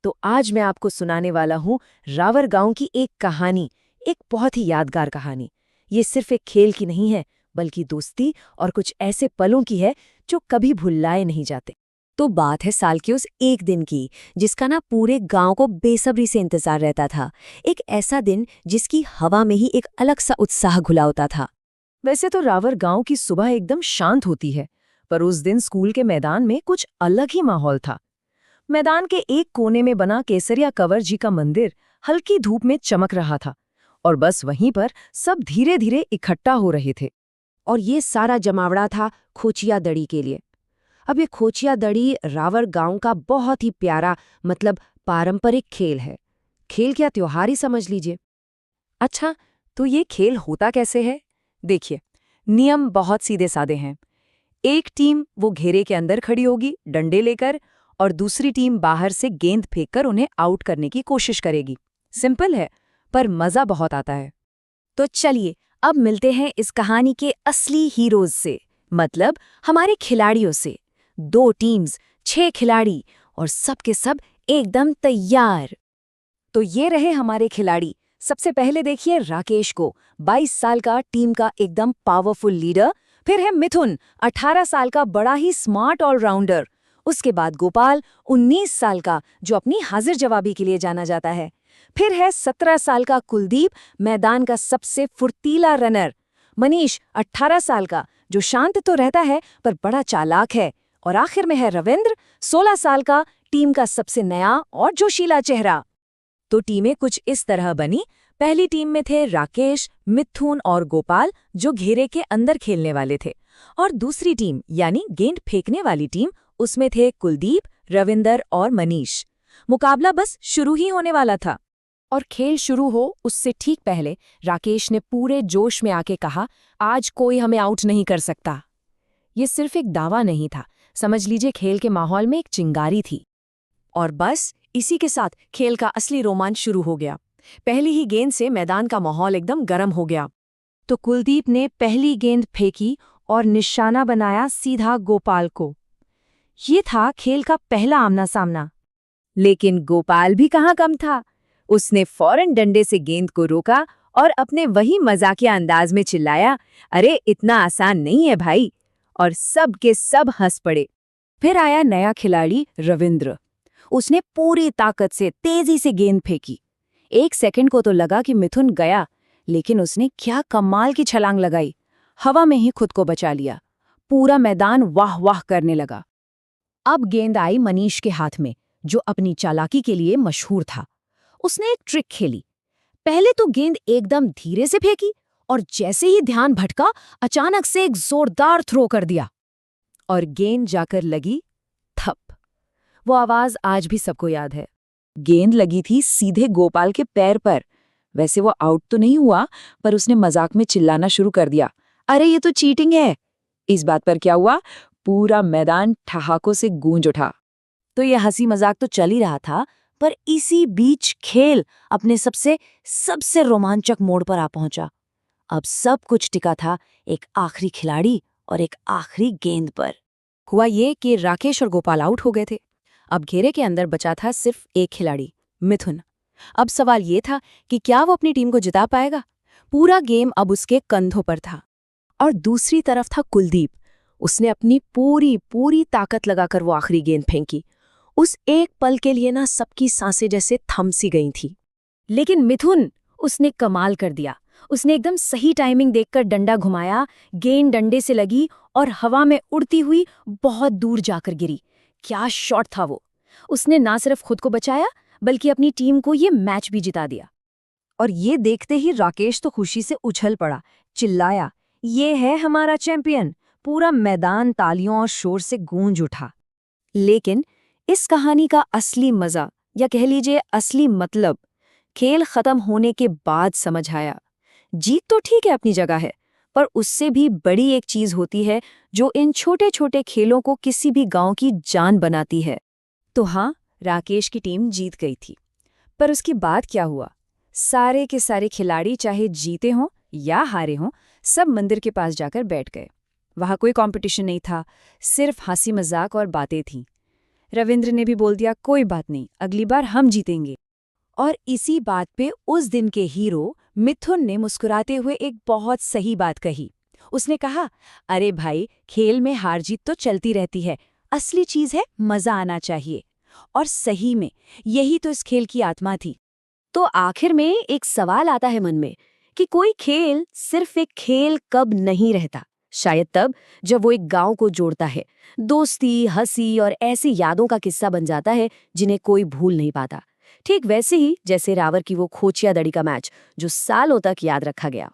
तो आज मैं आपको सुनाने वाला हूँ रावर गांव की एक कहानी, एक बहुत ही यादगार कहानी। ये सिर्फ एक खेल की नहीं है, बल्कि दोस्ती और कुछ ऐसे पलों की है जो कभी भुलाए नहीं जाते। तो बात है साल के उस एक दिन की, जिसका ना पूरे गांव को बेसब्री से इंतजार रहता था। एक ऐसा दिन जिसकी हवा में ही एक अलग सा उत्साह घुला होता था। वैसे तो रावर गांव की सुबह एकदम शांत होती है, पर उस दिन स्कूल के मैदान में कुछ अलग ही माहौल था। मैदान के एक कोने में बना केसरिया कंवर जी का मंदिर हल्की धूप में चमक रहा था, और बस वहीं पर सब धीरे धीरे इकट्ठा हो रहे थे। और ये सारा जमावड़ा था खोचिया दड़ी के लिए। अब ये खोचिया दड़ी रावर गांव का बहुत ही प्यारा, मतलब पारंपरिक खेल है। खेल क्या, त्योहार ही समझ लीजिए। अच्छा, तो ये खेल होता कैसे है? देखिए, नियम बहुत सीधे साधे हैं। एक टीम वो घेरे के अंदर खड़ी होगी डंडे लेकर, और दूसरी टीम बाहर से गेंद फेंककर उन्हें आउट करने की कोशिश करेगी। सिंपल है, पर मजा बहुत आता है। तो चलिए अब मिलते हैं इस कहानी के असली हीरोज से, मतलब हमारे खिलाड़ियों से। 2 टीम्स, 6 खिलाड़ी, और सब के सब एकदम तैयार। तो ये रहे हमारे खिलाड़ी। सबसे पहले देखिए राकेश को, 22 साल का, टीम का एकदम पावरफुल लीडर। फिर है मिथुन, 18 साल का, बड़ा ही स्मार्ट ऑलराउंडर। उसके बाद गोपाल, 19 साल का, जो अपनी हाजिर जवाबी के लिए जाना जाता है। फिर है 17 साल का कुलदीप, मैदान का सबसे फुर्तीला रनर। मनीष, 18 साल का, जो शांत तो रहता है पर बड़ा चालाक है। और आखिर में है रविंद्र, 16 साल का, टीम का सबसे नया और जोशीला चेहरा। तो टीमें कुछ इस तरह बनी। पहली टीम में थे राकेश, मिथुन और गोपाल, जो घेरे के अंदर खेलने वाले थे। और दूसरी टीम, यानी गेंद फेंकने वाली टीम, उसमें थे कुलदीप, रविंदर और मनीष। मुकाबला बस शुरू ही होने वाला था। और खेल शुरू हो उससे ठीक पहले राकेश ने पूरे जोश में आके कहा, आज कोई हमें आउट नहीं कर सकता। ये सिर्फ एक दावा नहीं था, समझ लीजिए खेल के माहौल में एक चिंगारी थी। और बस इसी के साथ खेल का असली रोमांच शुरू हो गया। पहली ही गेंद से मैदान का माहौल एकदम गर्म हो गया। तो कुलदीप ने पहली गेंद फेंकी और निशाना बनाया सीधा गोपाल को। ये था खेल का पहला आमना सामना। लेकिन गोपाल भी कहाँ कम था। उसने फौरन डंडे से गेंद को रोका और अपने वही मजाकिया अंदाज में चिल्लाया, अरे इतना आसान नहीं है भाई। और सब के सब हंस पड़े। फिर आया नया खिलाड़ी रविंद्र। उसने पूरी ताकत से तेजी से गेंद फेंकी। 1 सेकंड को तो लगा कि मिथुन गया, लेकिन उसने क्या कमाल की छलांग लगाई। हवा में ही खुद को बचा लिया। पूरा मैदान वाह वाह करने लगा। अब गेंद आई मनीष के हाथ में, जो अपनी चालाकी के लिए मशहूर था। उसने एक ट्रिक खेली। पहले तो गेंद एकदम धीरे से फेंकी, और जैसे ही ध्यान भटका, अचानक से एक जोरदार थ्रो कर दिया। और गेंद जाकर लगी थप। वो आवाज आज भी सबको याद है। गेंद लगी थी सीधे गोपाल के पैर पर। वैसे वो आउट तो नहीं हुआ, पर उसने मजाक में चिल्लाना शुरू कर दिया, अरे ये तो चीटिंग है। इस बात पर क्या हुआ, पूरा मैदान ठहाकों से गूंज उठा। तो ये हंसी मजाक तो चल ही रहा था, पर इसी बीच खेल अपने सबसे रोमांचक मोड़ पर आ पहुंचा। अब सब कुछ टिका था एक आखिरी खिलाड़ी और एक आखिरी गेंद पर। हुआ ये कि राकेश और गोपाल आउट हो गए थे। अब घेरे के अंदर बचा था सिर्फ एक खिलाड़ी, मिथुन। अब सवाल ये था कि क्या वो अपनी टीम को जिता पाएगा। पूरा गेम अब उसके कंधों पर था। और दूसरी तरफ था कुलदीप। उसने अपनी पूरी ताकत लगाकर वो आखिरी गेंद फेंकी। उस एक पल के लिए ना सबकी सांसें जैसे थम सी गई थी। लेकिन मिथुन, उसने कमाल कर दिया। उसने एकदम सही टाइमिंग देखकर डंडा घुमाया, गेंद डंडे से लगी और हवा में उड़ती हुई बहुत दूर जाकर गिरी। क्या शॉट था वो। उसने ना सिर्फ खुद को बचाया, बल्कि अपनी टीम को ये मैच भी जिता दिया। और ये देखते ही राकेश तो खुशी से उछल पड़ा, चिल्लाया, ये है हमारा चैंपियन। पूरा मैदान तालियों और शोर से गूंज उठा। लेकिन इस कहानी का असली मजा, या कह लीजिए असली मतलब, खेल खत्म होने के बाद समझ आया। जीत तो ठीक है, अपनी जगह है, पर उससे भी बड़ी एक चीज होती है जो इन छोटे छोटे खेलों को किसी भी गांव की जान बनाती है। तो हाँ, राकेश की टीम जीत गई थी, पर उसके बाद क्या हुआ? सारे के सारे खिलाड़ी, चाहे जीते हों या हारे हों, सब मंदिर के पास जाकर बैठ गए। वहां कोई कंपटीशन नहीं था, सिर्फ हंसी मजाक और बातें थीं। रविंद्र ने भी बोल दिया, कोई बात नहीं, अगली बार हम जीतेंगे। और इसी बात पे उस दिन के हीरो मिथुन ने मुस्कुराते हुए एक बहुत सही बात कही। उसने कहा, अरे भाई, खेल में हार जीत तो चलती रहती है, असली चीज है मजा आना चाहिए। और सही में यही तो इस खेल की आत्मा थी। तो आखिर में एक सवाल आता है मन में कि कोई खेल सिर्फ एक खेल कब नहीं रहता। शायद तब जब वो एक गांव को जोड़ता है, दोस्ती, हंसी और ऐसी यादों का किस्सा बन जाता है जिन्हें कोई भूल नहीं पाता। ठीक वैसे ही जैसे रावर की वो खोचिया दड़ी का मैच, जो सालों तक याद रखा गया।